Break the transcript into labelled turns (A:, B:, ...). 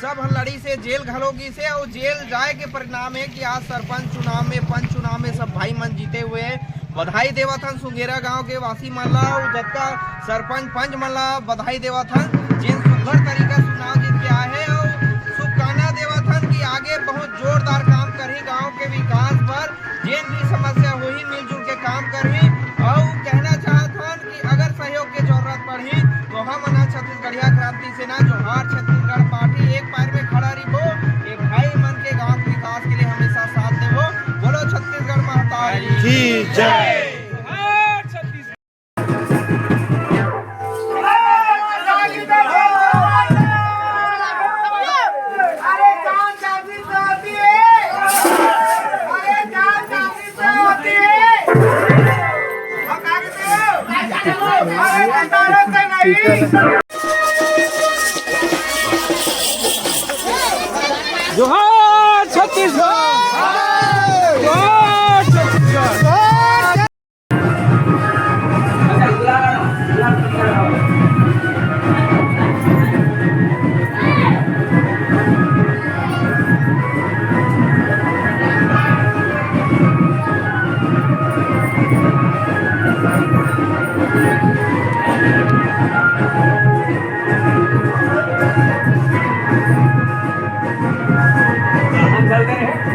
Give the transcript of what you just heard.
A: सब लड़ी से जेल घलोगी से और जेल जाए के परिणाम है कि आज सरपंच चुनाव में पंच चुनाव में सब भाई मन जीते हुए हैं। बधाई देवथन सुंगेरा गांव के वासी मन ला और जबका सरपंच पंच मन ला बधाई देवथन जिन सुघर तरीका चुनाव जीत के आए हैं और शुभकामना देवथन की आगे बहुत जोरदार काम करी गाँव के विकास पर जिन भी समस्या हुई मिलजुल के काम करी और कहना चाहत कि अगर सहयोग की जरूरत पड़ी तो हम छत्तीसगढ़िया क्रांति सेना जोहार छत्तीसगढ़ पार्टी एक पैर में खड़ा रही एक भाई मन के गांव के विकास के लिए हमेशा साथ देवो। बोलो छत्तीसगढ़ महतारी की जय।
B: जोहार छत्तीसगढ़, जोहार छत्तीसगढ़। हम चलते हैं।